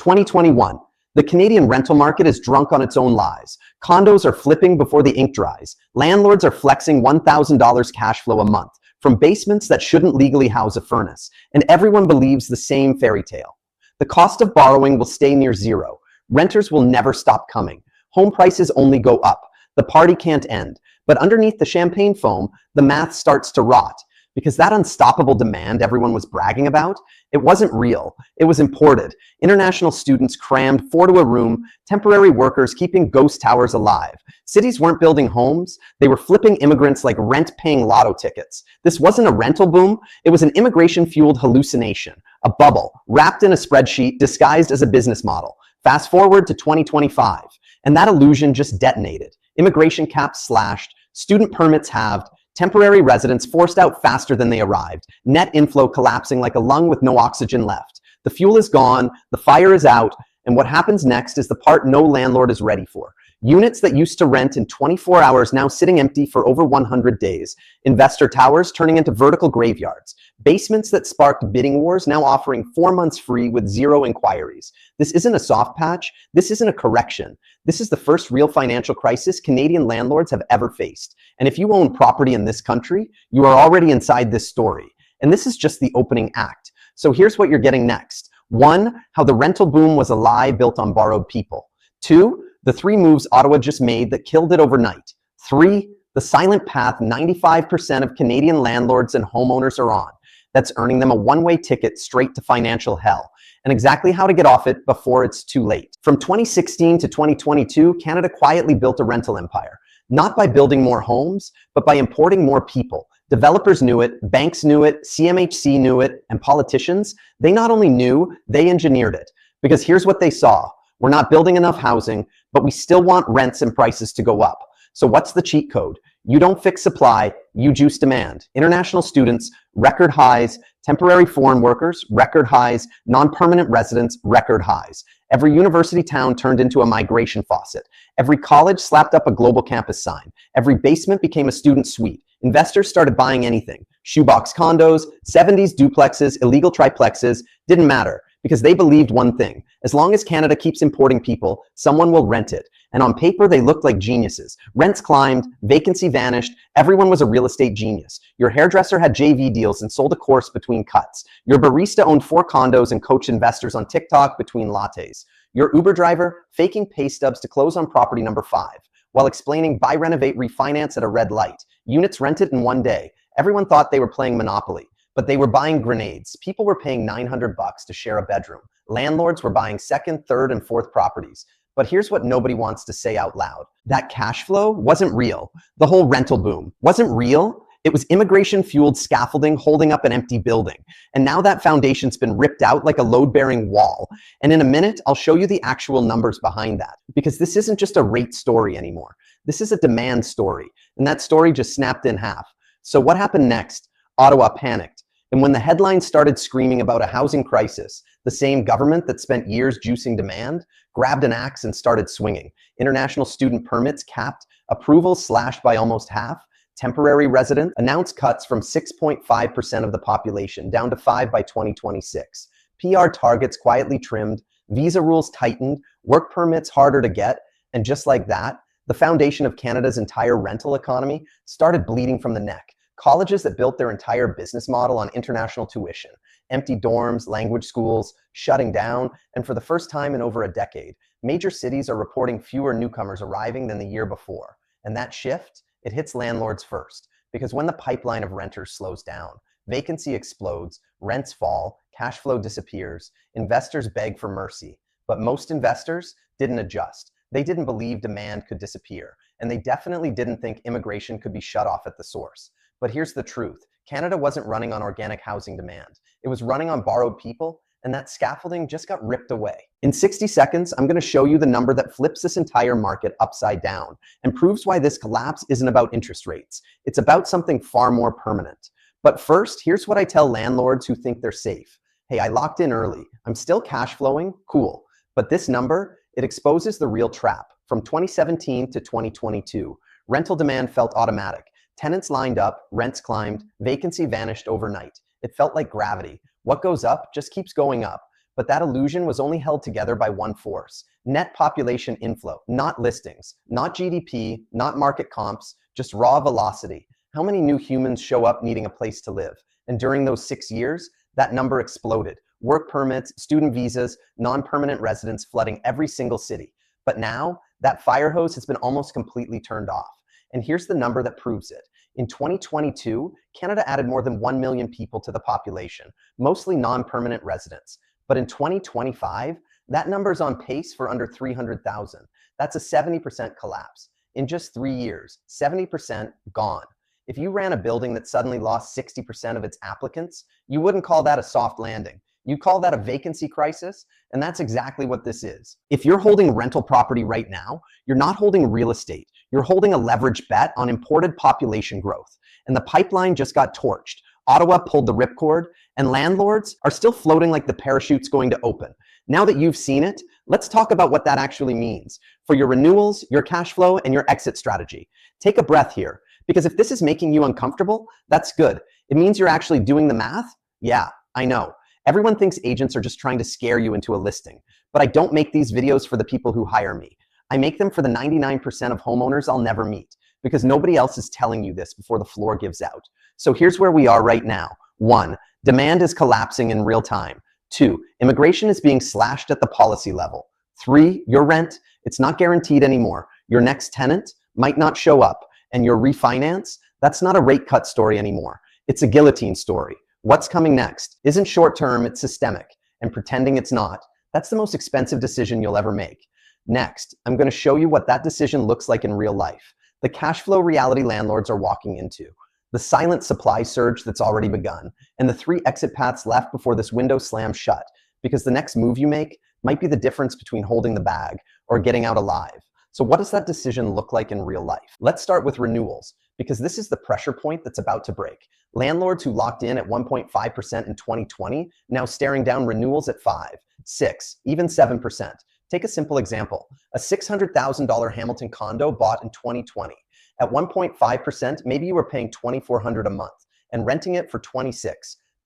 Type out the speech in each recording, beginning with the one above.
2021. The Canadian rental market is drunk on its own lies. Condos are flipping before the ink dries. Landlords are flexing $1,000 cash flow a month from basements that shouldn't legally house a furnace. And everyone believes the same fairy tale. The cost of borrowing will stay near zero. Renters will never stop coming. Home prices only go up. The party can't end. But underneath the champagne foam, the math starts to rot. Because that unstoppable demand everyone was bragging about, it wasn't real. It was imported. International students crammed 4 to a room, temporary workers keeping ghost towers alive. Cities weren't building homes. They were flipping immigrants like rent-paying lotto tickets. This wasn't a rental boom. It was an immigration-fueled hallucination, a bubble wrapped in a spreadsheet disguised as a business model. Fast forward to 2025, and that illusion just detonated. Immigration caps slashed, student permits halved, temporary residents forced out faster than they arrived, net inflow collapsing like a lung with no oxygen left. The fuel is gone, the fire is out, and what happens next is the part no landlord is ready for. Units that used to rent in 24 hours now sitting empty for over 100 days. Investor towers turning into vertical graveyards. Basements that sparked bidding wars now offering 4 months free with 0 inquiries. This isn't a soft patch. This isn't a correction. This is the first real financial crisis Canadian landlords have ever faced. And if you own property in this country, you are already inside this story. And this is just the opening act. So here's what you're getting next. 1, how the rental boom was a lie built on borrowed people. 2, the 3 moves Ottawa just made that killed it overnight. 3, the silent path 95% of Canadian landlords and homeowners are on. That's earning them a one-way ticket straight to financial hell. And exactly how to get off it before it's too late. From 2016 to 2022, Canada quietly built a rental empire. Not by building more homes, but by importing more people. Developers knew it, banks knew it, CMHC knew it, and politicians, they not only knew, they engineered it. Because here's what they saw. We're not building enough housing, but we still want rents and prices to go up. So what's the cheat code? You don't fix supply, you juice demand. International students, record highs. Temporary foreign workers, record highs. Non-permanent residents, record highs. Every university town turned into a migration faucet. Every college slapped up a global campus sign. Every basement became a student suite. Investors started buying anything. Shoebox condos, 70s duplexes, illegal triplexes, didn't matter. Because they believed one thing. As long as Canada keeps importing people, someone will rent it. And on paper, they looked like geniuses. Rents climbed, vacancy vanished, everyone was a real estate genius. Your hairdresser had JV deals and sold a course between cuts. Your barista owned 4 condos and coached investors on TikTok between lattes. Your Uber driver faking pay stubs to close on property number 5, while explaining buy, renovate, refinance at a red light. Units rented in 1 day. Everyone thought they were playing Monopoly. But they were buying grenades. People were paying $900 to share a bedroom. Landlords were buying 2nd, 3rd, and 4th properties. But here's what nobody wants to say out loud. That cash flow wasn't real. The whole rental boom wasn't real. It was immigration-fueled scaffolding holding up an empty building. And now that foundation's been ripped out like a load-bearing wall. And in a minute, I'll show you the actual numbers behind that. Because this isn't just a rate story anymore. This is a demand story. And that story just snapped in half. So what happened next? Ottawa panicked. And when the headlines started screaming about a housing crisis, the same government that spent years juicing demand grabbed an axe and started swinging. International student permits capped, approvals slashed by almost half, temporary residents announced cuts from 6.5% of the population down to 5 by 2026. PR targets quietly trimmed, visa rules tightened, work permits harder to get, and just like that, the foundation of Canada's entire rental economy started bleeding from the neck. Colleges that built their entire business model on international tuition, empty dorms, language schools, shutting down, and for the first time in over a decade, major cities are reporting fewer newcomers arriving than the year before. And that shift, it hits landlords first, because when the pipeline of renters slows down, vacancy explodes, rents fall, cash flow disappears, investors beg for mercy. But most investors didn't adjust. They didn't believe demand could disappear, and they definitely didn't think immigration could be shut off at the source. But here's the truth. Canada wasn't running on organic housing demand. It was running on borrowed people, and that scaffolding just got ripped away. In 60 seconds, I'm going to show you the number that flips this entire market upside down and proves why this collapse isn't about interest rates. It's about something far more permanent. But first, here's what I tell landlords who think they're safe. Hey, I locked in early. I'm still cash flowing. Cool. But this number, it exposes the real trap. From 2017 to 2022, rental demand felt automatic. Tenants lined up, rents climbed, vacancy vanished overnight. It felt like gravity. What goes up just keeps going up. But that illusion was only held together by one force: net population inflow, not listings, not GDP, not market comps, just raw velocity. How many new humans show up needing a place to live? And during those 6 years, that number exploded. Work permits, student visas, non-permanent residents flooding every single city. But now, that fire hose has been almost completely turned off. And here's the number that proves it. In 2022, Canada added more than 1 million people to the population, mostly non-permanent residents. But in 2025, that number's on pace for under 300,000. That's a 70% collapse. In just 3 years, 70% gone. If you ran a building that suddenly lost 60% of its applicants, you wouldn't call that a soft landing. You call that a vacancy crisis, and that's exactly what this is. If you're holding rental property right now, you're not holding real estate. You're holding a leveraged bet on imported population growth. And the pipeline just got torched. Ottawa pulled the ripcord, and landlords are still floating like the parachute's going to open. Now that you've seen it, let's talk about what that actually means for your renewals, your cash flow, and your exit strategy. Take a breath here, because if this is making you uncomfortable, that's good. It means you're actually doing the math. Yeah, I know. Everyone thinks agents are just trying to scare you into a listing, but I don't make these videos for the people who hire me. I make them for the 99% of homeowners I'll never meet, because nobody else is telling you this before the floor gives out. So here's where we are right now. 1, demand is collapsing in real time. 2, immigration is being slashed at the policy level. 3, your rent, it's not guaranteed anymore. Your next tenant might not show up, and your refinance, that's not a rate cut story anymore. It's a guillotine story. What's coming next isn't short-term, it's systemic, and pretending it's not, that's the most expensive decision you'll ever make. Next, I'm going to show you what that decision looks like in real life. The cash flow reality landlords are walking into, the silent supply surge that's already begun, and the 3 exit paths left before this window slams shut, because the next move you make might be the difference between holding the bag or getting out alive. So what does that decision look like in real life? Let's start with renewals, because this is the pressure point that's about to break. Landlords who locked in at 1.5% in 2020 now staring down renewals at 5, 6, even 7%. Take a simple example. A $600,000 Hamilton condo bought in 2020. At 1.5%, maybe you were paying $2,400 a month and renting it for $26.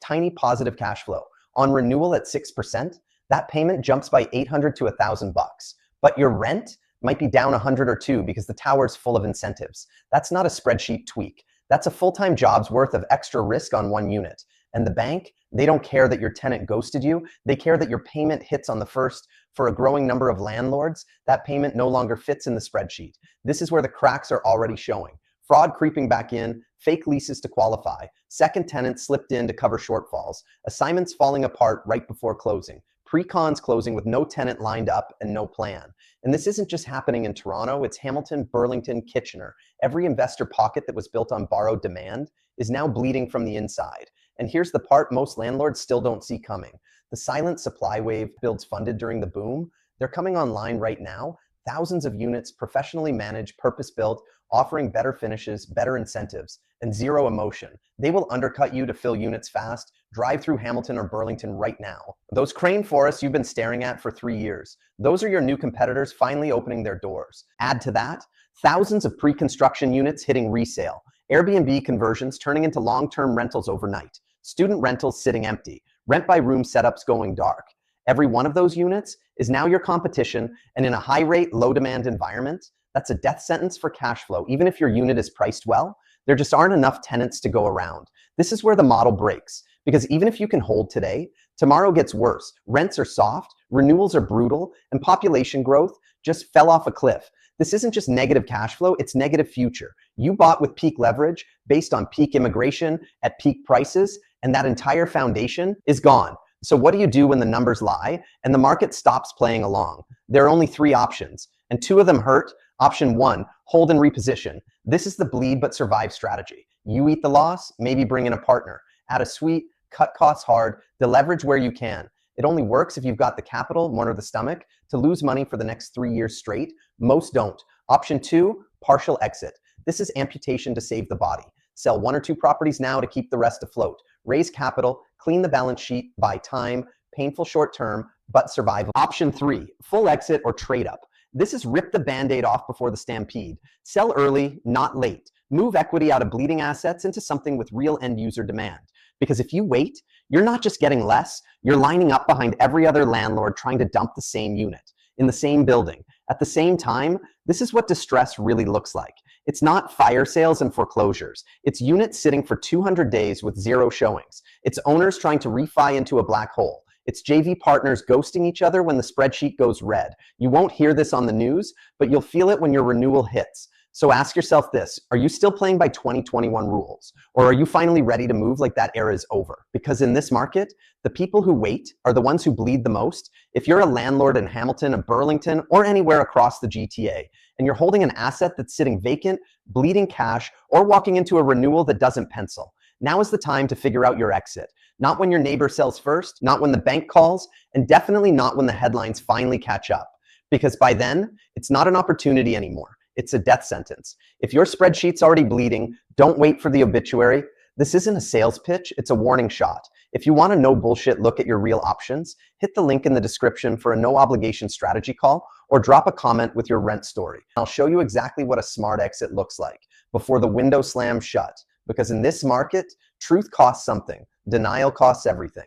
Tiny positive cash flow. On renewal at 6%, that payment jumps by $800 to $1,000 bucks. But your rent might be down 100 or 2 because the tower's full of incentives. That's not a spreadsheet tweak. That's a full-time job's worth of extra risk on one unit. And the bank, they don't care that your tenant ghosted you. They care that your payment hits on the first. For a growing number of landlords, that payment no longer fits in the spreadsheet. This is where the cracks are already showing. Fraud creeping back in, fake leases to qualify, second tenants slipped in to cover shortfalls, assignments falling apart right before closing, pre-cons closing with no tenant lined up and no plan. And this isn't just happening in Toronto, it's Hamilton, Burlington, Kitchener. Every investor pocket that was built on borrowed demand is now bleeding from the inside. And here's the part most landlords still don't see coming. The silent supply wave builds funded during the boom. They're coming online right now. Thousands of units, professionally managed, purpose-built, offering better finishes, better incentives, and zero emotion. They will undercut you to fill units fast. Drive through Hamilton or Burlington right now. Those crane forests you've been staring at for 3 years, those are your new competitors finally opening their doors. Add to that, thousands of pre-construction units hitting resale, Airbnb conversions turning into long-term rentals overnight, student rentals sitting empty, rent-by-room setups going dark. Every one of those units is now your competition, and in a high-rate, low-demand environment, that's a death sentence for cash flow. Even if your unit is priced well, there just aren't enough tenants to go around. This is where the model breaks, because even if you can hold today, tomorrow gets worse. Rents are soft, renewals are brutal, and population growth just fell off a cliff. This isn't just negative cash flow, it's negative future. You bought with peak leverage based on peak immigration at peak prices, and that entire foundation is gone. So what do you do when the numbers lie and the market stops playing along? There are only 3 options, and 2 of them hurt. Option 1, hold and reposition. This is the bleed but survive strategy. You eat the loss, maybe bring in a partner. Add a suite, cut costs hard, deleverage where you can. It only works if you've got the capital, one or the stomach, to lose money for the next 3 years straight. Most don't. Option 2, partial exit. This is amputation to save the body. Sell 1 or 2 properties now to keep the rest afloat. Raise capital, clean the balance sheet, buy time, painful short term, but survival. Option 3, full exit or trade up. This is rip the band-aid off before the stampede. Sell early, not late. Move equity out of bleeding assets into something with real end user demand. Because if you wait, you're not just getting less, you're lining up behind every other landlord trying to dump the same unit in the same building. At the same time, this is what distress really looks like. It's not fire sales and foreclosures. It's units sitting for 200 days with zero showings. It's owners trying to refi into a black hole. It's JV partners ghosting each other when the spreadsheet goes red. You won't hear this on the news, but you'll feel it when your renewal hits. So ask yourself this, are you still playing by 2021 rules? Or are you finally ready to move like that era is over? Because in this market, the people who wait are the ones who bleed the most. If you're a landlord in Hamilton, or Burlington, or anywhere across the GTA, and you're holding an asset that's sitting vacant, bleeding cash, or walking into a renewal that doesn't pencil, now is the time to figure out your exit. Not when your neighbor sells first, not when the bank calls, and definitely not when the headlines finally catch up. Because by then, it's not an opportunity anymore. It's a death sentence. If your spreadsheet's already bleeding, don't wait for the obituary. This isn't a sales pitch, it's a warning shot. If you want a no bullshit look at your real options, hit the link in the description for a no obligation strategy call or drop a comment with your rent story. I'll show you exactly what a smart exit looks like before the window slams shut. Because in this market, truth costs something. Denial costs everything.